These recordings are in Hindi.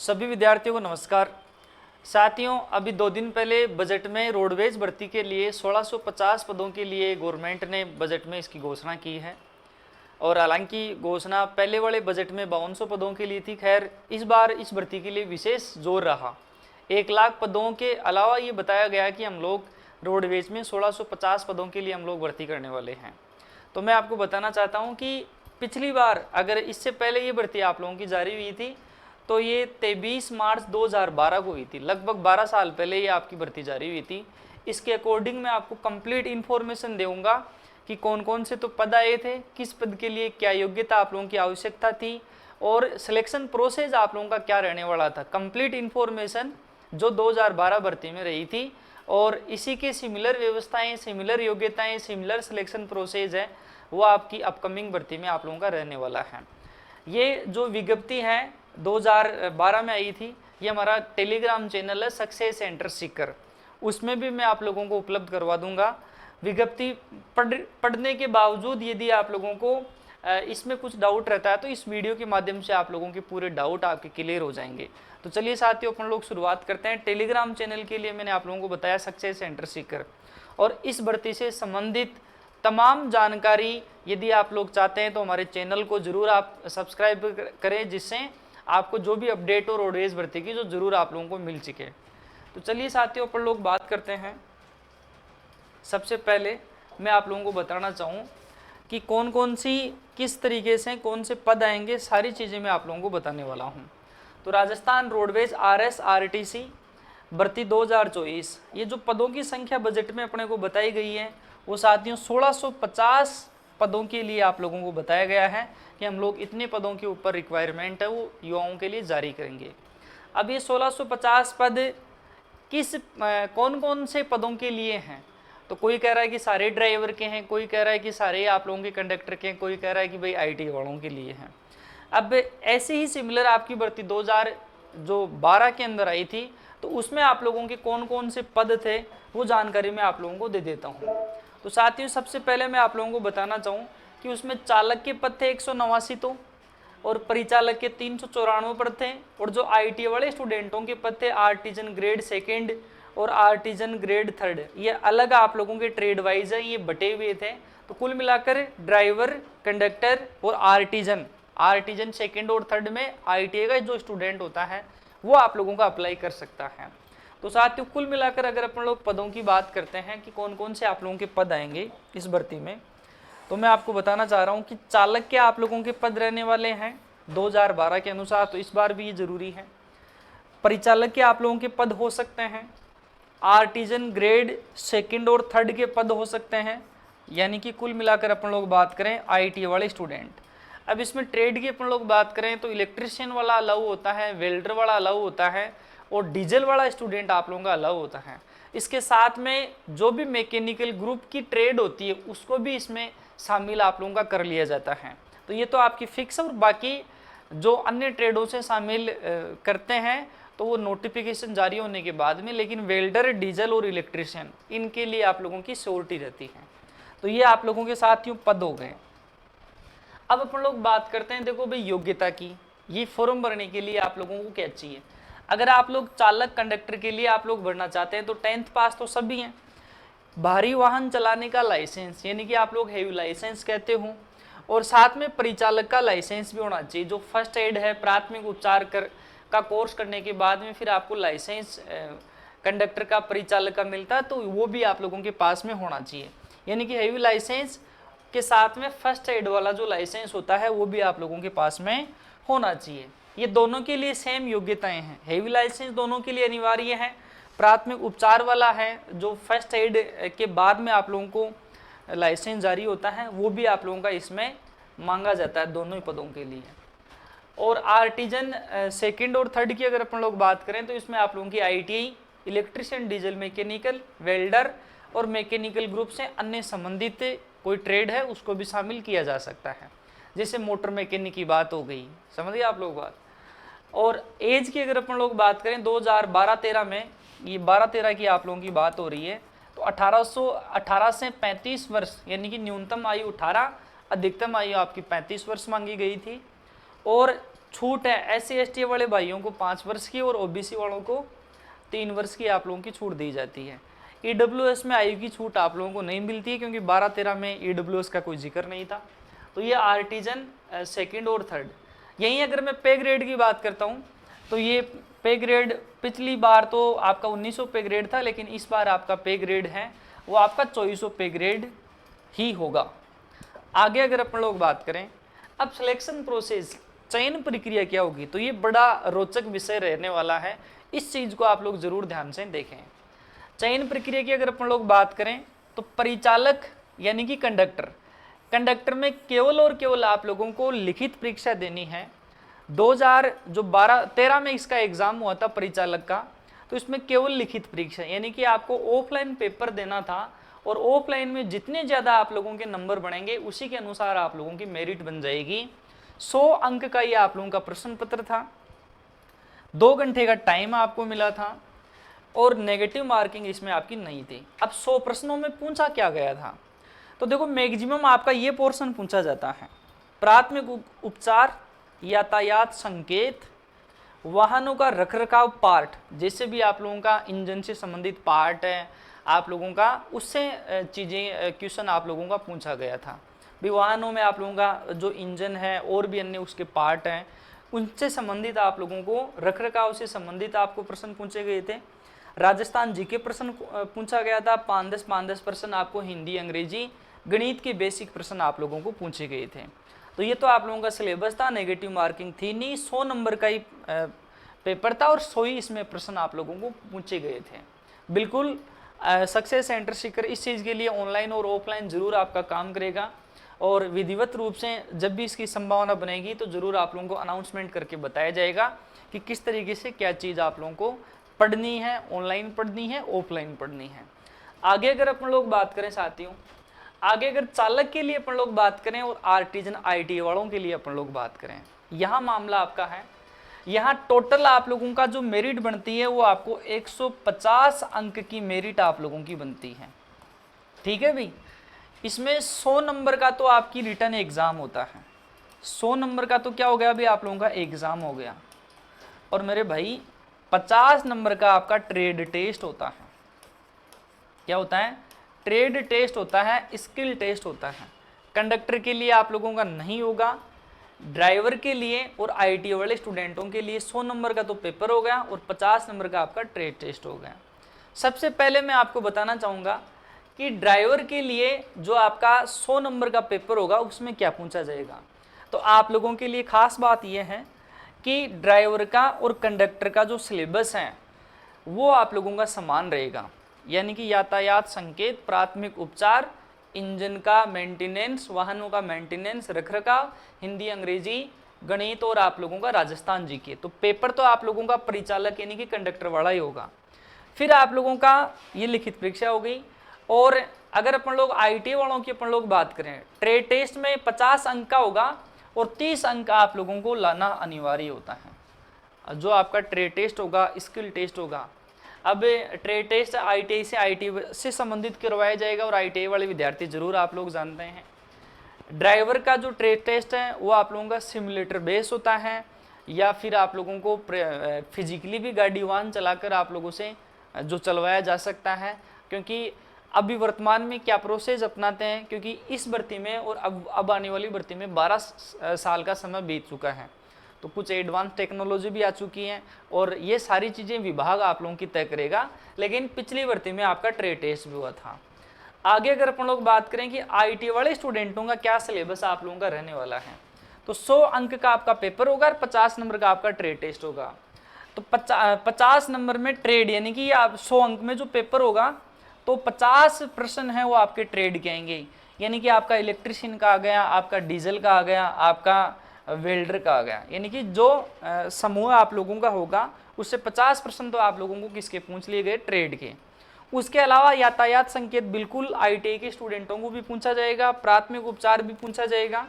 सभी विद्यार्थियों को नमस्कार। साथियों, अभी 2 दिन पहले बजट में रोडवेज भर्ती के लिए 1650 पदों के लिए गवर्नमेंट ने बजट में इसकी घोषणा की है। और हालांकि घोषणा पहले वाले बजट में 5200 पदों के लिए थी। खैर, इस बार इस भर्ती के लिए विशेष जोर रहा। 1 लाख पदों के अलावा ये बताया गया कि हम लोग रोडवेज में 1650 पदों के लिए हम लोग भर्ती करने वाले हैं। तो मैं आपको बताना चाहता हूँ कि पिछली बार अगर इससे पहले ये भर्ती आप लोगों की जारी हुई थी तो ये 23 मार्च 2012 को हुई थी। लगभग 12 साल पहले ये आपकी भर्ती जारी हुई थी। इसके अकॉर्डिंग मैं आपको कंप्लीट इन्फॉर्मेशन दूंगा कि कौन कौन से तो पद आए थे, किस पद के लिए क्या योग्यता आप लोगों की आवश्यकता थी और सिलेक्शन प्रोसेस आप लोगों का क्या रहने वाला था। कंप्लीट इन्फॉर्मेशन जो 2012 भर्ती में रही थी और इसी के सिमिलर व्यवस्थाएं, सिमिलर योग्यताएं, सिमिलर सिलेक्शन प्रोसेस है वो आपकी अपकमिंग भर्ती में आप लोगों का रहने वाला है। ये जो विज्ञप्ति है 2012 में आई थी, ये हमारा टेलीग्राम चैनल है सक्सेस सेंटर सीकर, उसमें भी मैं आप लोगों को उपलब्ध करवा दूंगा। विज्ञप्ति पढ़ने के बावजूद यदि आप लोगों को इसमें कुछ डाउट रहता है तो इस वीडियो के माध्यम से आप लोगों के पूरे डाउट आपके क्लियर हो जाएंगे। तो चलिए साथियों, अपन लोग शुरुआत करते हैं। टेलीग्राम चैनल के लिए मैंने आप लोगों को बताया सक्सेस सेंटर सीकर, और इस भर्ती से संबंधित तमाम जानकारी यदि आप लोग चाहते हैं तो हमारे चैनल को जरूर आप सब्सक्राइब करें, जिससे आपको जो भी अपडेट हो रोडवेज भर्ती की जो जरूर आप लोगों को मिल सके। तो चलिए साथियों, अपन लोग बात करते हैं। सबसे पहले मैं आप लोगों को बताना चाहूँ कि कौन कौन सी किस तरीके से कौन से पद आएंगे, सारी चीज़ें मैं आप लोगों को बताने वाला हूँ। तो राजस्थान रोडवेज RS RTC भर्ती 2024, ये जो पदों की संख्या बजट में अपने को बताई गई है वो साथियों 1650 पदों के लिए आप लोगों को बताया गया है कि हम लोग इतने पदों के ऊपर रिक्वायरमेंट है वो युवाओं के लिए जारी करेंगे। अब ये 1650 पद किस कौन कौन से पदों के लिए हैं, तो कोई कह रहा है कि सारे ड्राइवर के हैं, कोई कह रहा है कि सारे आप लोगों के कंडक्टर के हैं, कोई कह रहा है कि भाई IT वालों के लिए हैं। अब ऐसे ही सिमिलर आपकी भर्ती 2012 के अंदर आई थी, तो उसमें आप लोगों के कौन कौन से पद थे वो जानकारी मैं आप लोगों को दे देता हूँ। तो साथियों, सबसे पहले मैं आप लोगों को बताना चाहूँ कि उसमें चालक के पद थे 189 तो, और परिचालक के 394 पद थे, और जो IT वाले स्टूडेंटों के पद थे आर्टिजन ग्रेड 2 और आर्टिजन ग्रेड 3, ये अलग आप लोगों के ट्रेड वाइज है, ये बटे हुए थे। तो कुल मिलाकर ड्राइवर, कंडक्टर और आर्टिजन 2 और 3 में ITA का जो स्टूडेंट होता है वो आप लोगों का अप्लाई कर सकता है। तो साथियों, कुल मिलाकर अगर अपन लोग पदों की बात करते हैं कि कौन कौन से आप लोगों के पद आएंगे इस भर्ती में, तो मैं आपको बताना चाह रहा हूं कि चालक के आप लोगों के पद रहने वाले हैं 2012 के अनुसार, तो इस बार भी ये जरूरी है। परिचालक के आप लोगों के पद हो सकते हैं, आर्टिजन ग्रेड 2 और 3 के पद हो सकते हैं, यानी कि कुल मिलाकर अपन लोग बात करें IT वाले स्टूडेंट। अब इसमें ट्रेड की अपन लोग बात करें तो इलेक्ट्रिशियन वाला अलाउ होता है, वेल्डर वाला अलाउ होता है और डीजल वाला स्टूडेंट आप लोगों का अलाउ होता है। इसके साथ में जो भी मैकेनिकल ग्रुप की ट्रेड होती है उसको भी इसमें शामिल आप लोगों का कर लिया जाता है। तो ये तो आपकी फिक्स, और बाकी जो अन्य ट्रेडों से शामिल करते हैं तो वो नोटिफिकेशन जारी होने के बाद में, लेकिन वेल्डर, डीजल और इलेक्ट्रिशियन इनके लिए आप लोगों की श्योरिटी रहती है। तो ये आप लोगों के साथ यूँ पद हो गए। अब अपन लोग बात करते हैं, देखो भाई योग्यता की, ये फॉर्म भरने के लिए आप लोगों को क्या चाहिए। अगर आप लोग चालक, कंडक्टर के लिए आप लोग भरना चाहते हैं तो 10th पास तो सभी हैं। भारी वाहन चलाने का लाइसेंस, यानी कि आप लोग हेवी लाइसेंस कहते हो, और साथ में परिचालक का लाइसेंस भी होना चाहिए। जो फर्स्ट एड है, प्राथमिक उपचार का कोर्स करने के बाद में फिर आपको लाइसेंस कंडक्टर का, परिचालक का मिलता है, तो वो भी आप लोगों के पास में होना चाहिए। यानी कि हेवी लाइसेंस के साथ में फर्स्ट एड वाला जो लाइसेंस होता है वो भी आप लोगों के पास में होना चाहिए। ये दोनों के लिए सेम योग्यताएं हैं। हेवी लाइसेंस दोनों के लिए अनिवार्य है, प्राथमिक उपचार वाला है जो फर्स्ट एड के बाद में आप लोगों को लाइसेंस जारी होता है, वो भी आप लोगों का इसमें मांगा जाता है दोनों ही पदों के लिए। और आर्टिजन 2 और 3 की अगर अपन लोग बात करें तो इसमें आप लोगों की ITI, electrician, diesel mechanical, welder और मैकेनिकल ग्रुप से अन्य संबंधित कोई ट्रेड है उसको भी शामिल किया जा सकता है। जैसे मोटर मैकेनिक की बात हो गई, समझिए आप लोग बात। और एज की अगर अपन लोग बात करें 2012-13 में, ये 12-13 की आप लोगों की बात हो रही है, तो 18 से 35 वर्ष, यानी कि न्यूनतम आयु 18, अधिकतम आयु आपकी 35 वर्ष मांगी गई थी। और छूट है SC/ST वाले भाइयों को 5 वर्ष की और OBC वालों को 3 वर्ष की आप लोगों की छूट दी जाती है। EWS में आयु की छूट आप लोगों को नहीं मिलती है क्योंकि 12-13 में EWS का कोई जिक्र नहीं था। तो ये आर्टिजन सेकंड और थर्ड। यहीं अगर मैं पे ग्रेड की बात करता हूँ तो ये पे ग्रेड पिछली बार तो आपका 1900 पे ग्रेड था, लेकिन इस बार आपका पे ग्रेड है वो आपका 2400 पे ग्रेड ही होगा। आगे अगर अपन लोग बात करें अब सिलेक्शन प्रोसेस, चयन प्रक्रिया क्या होगी, तो ये बड़ा रोचक विषय रहने वाला है। इस चीज को आप लोग जरूर ध्यान से देखें। चयन प्रक्रिया की अगर अपन लोग बात करें तो परिचालक यानी कि कंडक्टर में केवल और केवल आप लोगों को लिखित परीक्षा देनी है। 2013 में इसका एग्जाम हुआ था परिचालक का, तो इसमें केवल लिखित परीक्षा यानी कि आपको ऑफलाइन पेपर देना था और ऑफलाइन में जितने ज़्यादा आप लोगों के नंबर बढ़ेंगे उसी के अनुसार आप लोगों की मेरिट बन जाएगी। 100 अंक का ये आप लोगों का प्रश्न पत्र था, 2 घंटे का टाइम आपको मिला था और नेगेटिव मार्किंग इसमें आपकी नहीं थी। अब 100 प्रश्नों में पूछा क्या गया था, तो देखो मैक्सिमम आपका ये पोर्शन पूछा जाता है। प्राथमिक उपचार, यातायात संकेत, वाहनों का रखरखाव पार्ट, जैसे भी आप लोगों का इंजन से संबंधित पार्ट है आप लोगों का, उससे चीज़ें क्वेश्चन आप लोगों का पूछा गया था। भी वाहनों में आप लोगों का जो इंजन है और भी अन्य उसके पार्ट हैं उनसे संबंधित आप लोगों को, रखरखाव से संबंधित आपको प्रश्न पूछे गए थे। राजस्थान जीके प्रश्न पूछा गया था, 5-10 प्रश्न आपको हिंदी अंग्रेजी गणित के बेसिक प्रश्न आप लोगों को पूछे गए थे। तो ये तो आप लोगों का सिलेबस था, नेगेटिव मार्किंग थी नहीं, 100 नंबर का ही पेपर था और 100 ही इसमें प्रश्न आप लोगों को पूछे गए थे। बिल्कुल सक्सेस सेंटर सीकर इस चीज़ के लिए ऑनलाइन और ऑफलाइन जरूर आपका काम करेगा और विधिवत रूप से जब भी इसकी संभावना बनेगी तो जरूर आप लोगों को अनाउंसमेंट करके बताया जाएगा कि किस तरीके से क्या चीज़ आप लोगों को पढ़नी है, ऑनलाइन पढ़नी है, ऑफलाइन पढ़नी है। आगे अगर अपन लोग बात करें साथियों, आगे अगर चालक के लिए अपन लोग बात करें और आर्टिजन ITA वालों के लिए अपन लोग बात करें, यहाँ मामला आपका है, यहाँ टोटल आप लोगों का जो मेरिट बनती है वो आपको 150 अंक की मेरिट आप लोगों की बनती है। ठीक है भाई, इसमें 100 नंबर का तो आपकी रिटर्न एग्जाम होता है, 100 नंबर का तो क्या हो गया अभी आप लोगों का एग्जाम हो गया, और मेरे भाई 50 नंबर का आपका ट्रेड टेस्ट होता है। क्या होता है? ट्रेड टेस्ट होता है, स्किल टेस्ट होता है। कंडक्टर के लिए आप लोगों का नहीं होगा, ड्राइवर के लिए और ITA वाले स्टूडेंटों के लिए 100 नंबर का तो पेपर हो गया और 50 नंबर का आपका ट्रेड टेस्ट हो गया। सबसे पहले मैं आपको बताना चाहूँगा कि ड्राइवर के लिए जो आपका 100 नंबर का पेपर होगा उसमें क्या पूछा जाएगा। तो आप लोगों के लिए खास बात यह है कि ड्राइवर का और कंडक्टर का जो सिलेबस है वो आप लोगों का समान रहेगा, यानी कि यातायात संकेत, प्राथमिक उपचार, इंजन का मेंटेनेंस, वाहनों का मेंटेनेंस, रखरखाव, हिंदी अंग्रेजी गणित और आप लोगों का राजस्थान जीके। तो पेपर तो आप लोगों का परिचालक यानी कि कंडक्टर वाला ही होगा। फिर आप लोगों का ये लिखित परीक्षा हो गई। और अगर अपन लोग ITA वालों की अपन लोग बात करें, ट्रेड टेस्ट में 50 अंक का होगा और 30 अंक आप लोगों को लाना अनिवार्य होता है। जो आपका ट्रेड टेस्ट होगा, स्किल टेस्ट होगा। अब ट्रेड टेस्ट ITA से संबंधित करवाया जाएगा और ITA वाले विद्यार्थी जरूर आप लोग जानते हैं। ड्राइवर का जो ट्रेड टेस्ट है वो आप लोगों का सिमुलेटर बेस होता है, या फिर आप लोगों को फिजिकली भी गाड़ी वाहन चलाकर आप लोगों से जो चलवाया जा सकता है। क्योंकि अभी वर्तमान में क्या प्रोसेस अपनाते हैं, क्योंकि इस भर्ती में और अब आने वाली भर्ती में 12 साल का समय बीत चुका है, तो कुछ एडवांस टेक्नोलॉजी भी आ चुकी है और ये सारी चीज़ें विभाग आप लोगों की तय करेगा। लेकिन पिछली भर्ती में आपका ट्रेड टेस्ट भी हुआ था। आगे अगर अपन लोग बात करें कि ITA वाले स्टूडेंटों का क्या सिलेबस आप लोगों का रहने वाला है, तो 100 अंक का आपका पेपर होगा और 50 नंबर का आपका ट्रेड टेस्ट होगा। तो 50 नंबर में ट्रेड यानी कि आप 100 अंक में जो पेपर होगा तो 50 प्रश्न है वो आपके ट्रेड के आएंगे, यानी कि आपका इलेक्ट्रिशियन का आ गया, आपका डीजल का आ गया, आपका वेल्डर का आ गया। यानी कि जो समूह आप लोगों का होगा उससे 50 प्रश्न तो आप लोगों को किसके पूछ लिए गए? ट्रेड के। उसके अलावा यातायात संकेत बिल्कुल ITA के स्टूडेंटों को भी पूछा जाएगा, प्राथमिक उपचार भी पूछा जाएगा।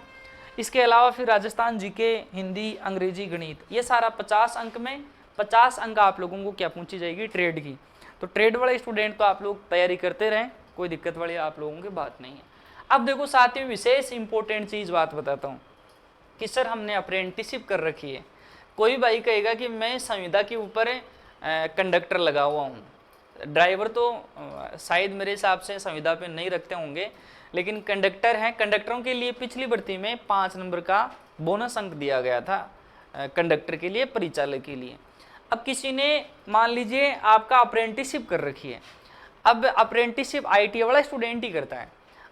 इसके अलावा फिर राजस्थान जीके, हिंदी अंग्रेजी गणित, ये सारा 50 अंक में 50 अंक आप लोगों को क्या पूछी जाएगी? ट्रेड की। तो ट्रेड वाले स्टूडेंट तो आप लोग तैयारी करते रहें, कोई दिक्कत वाली आप लोगों की बात नहीं है। अब देखो साथियों, विशेष इंपॉर्टेंट चीज़ बात बताता हूँ कि सर हमने अप्रेंटिसशिप कर रखी है, कोई भाई कहेगा कि मैं संविदा के ऊपर कंडक्टर लगा हुआ हूँ, ड्राइवर तो शायद मेरे हिसाब से संविदा पे नहीं रखते होंगे, लेकिन कंडक्टर हैं, कंडक्टरों के लिए पिछली भर्ती में 5 नंबर का बोनस अंक दिया गया था कंडक्टर के लिए, परिचालक के लिए। अब किसी ने मान लीजिए आपका अप्रेंटिसशिप कर रखी है, अब अप्रेंटिसशिप आईटी वाला स्टूडेंट ही करता है,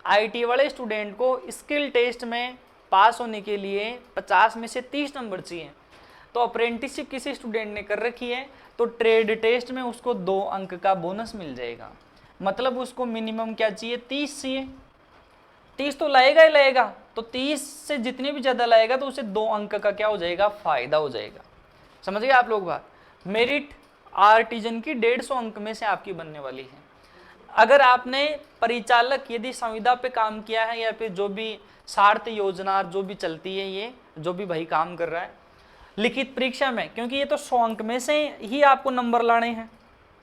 आईटी वाले स्टूडेंट को स्किल टेस्ट में पास होने के लिए 50 में से 30 नंबर चाहिए। तो अप्रेंटिसशिप किसी स्टूडेंट ने कर रखी है तो ट्रेड टेस्ट में उसको 2 अंक का बोनस मिल जाएगा। मतलब उसको मिनिमम क्या चाहिए, 30 चाहिए, 30 तो लाएगा ही लाएगा, तो 30 से जितने भी ज़्यादा लाएगा तो उसे 2 अंक का क्या हो जाएगा, फायदा हो जाएगा। समझ गए आप लोग बात। मेरिट आर्टिजन की 150 अंक में से आपकी बनने वाली है। अगर आपने परिचालक यदि संविदा पे काम किया है या फिर जो भी सार्थ योजना जो भी चलती है, ये जो भी भाई काम कर रहा है लिखित परीक्षा में, क्योंकि ये तो 100 अंक में से ही आपको नंबर लाने हैं,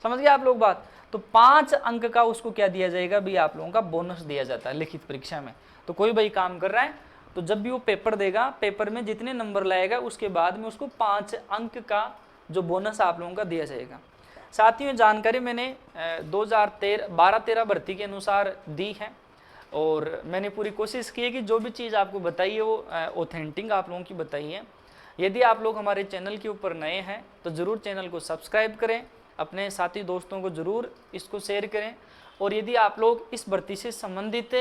समझ गए आप लोग बात। तो 5 अंक का उसको क्या दिया जाएगा भी, आप लोगों का बोनस दिया जाता है लिखित परीक्षा में। तो कोई भाई काम कर रहा है तो जब भी वो पेपर देगा, पेपर में जितने नंबर लाएगा उसके बाद में उसको 5 अंक का जो बोनस आप लोगों का दिया जाएगा। साथियों जानकारी मैंने 2012-13 भर्ती के अनुसार दी है और मैंने पूरी कोशिश की है कि जो भी चीज़ आपको बताई है वो ऑथेंटिक आप लोगों की बताई है। यदि आप लोग हमारे चैनल के ऊपर नए हैं तो ज़रूर चैनल को सब्सक्राइब करें, अपने साथी दोस्तों को ज़रूर इसको शेयर करें। और यदि आप लोग इस भर्ती से संबंधित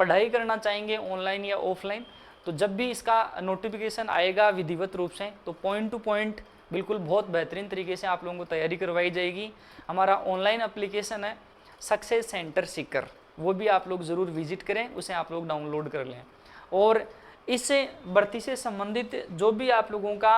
पढ़ाई करना चाहेंगे ऑनलाइन या ऑफलाइन, तो जब भी इसका नोटिफिकेशन आएगा विधिवत रूप से तो पॉइंट टू पॉइंट बिल्कुल बहुत बेहतरीन तरीके से आप लोगों को तैयारी करवाई जाएगी। हमारा ऑनलाइन एप्लीकेशन है सक्सेस सेंटर सीकर, वो भी आप लोग ज़रूर विजिट करें, उसे आप लोग डाउनलोड कर लें। और इस भर्ती से संबंधित जो भी आप लोगों का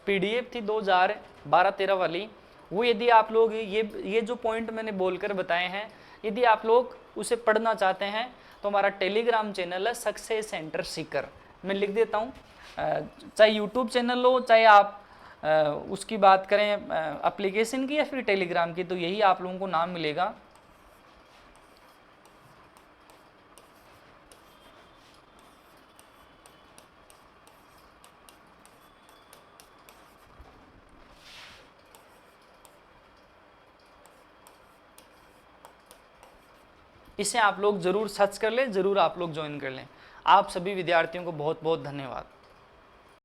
PDF थी 2012-13 वाली, वो यदि आप लोग ये जो पॉइंट मैंने बोलकर बताए हैं, यदि आप लोग उसे पढ़ना चाहते हैं तो हमारा टेलीग्राम चैनल है सक्सेस सेंटर सीकर, मैं लिख देता हूँ। चाहे यूट्यूब चैनल हो, चाहे आप उसकी बात करें एप्लीकेशन की या फिर टेलीग्राम की, तो यही आप लोगों को नाम मिलेगा। इसे आप लोग ज़रूर सर्च कर लें, ज़रूर आप लोग ज्वाइन कर लें। आप सभी विद्यार्थियों को बहुत बहुत धन्यवाद।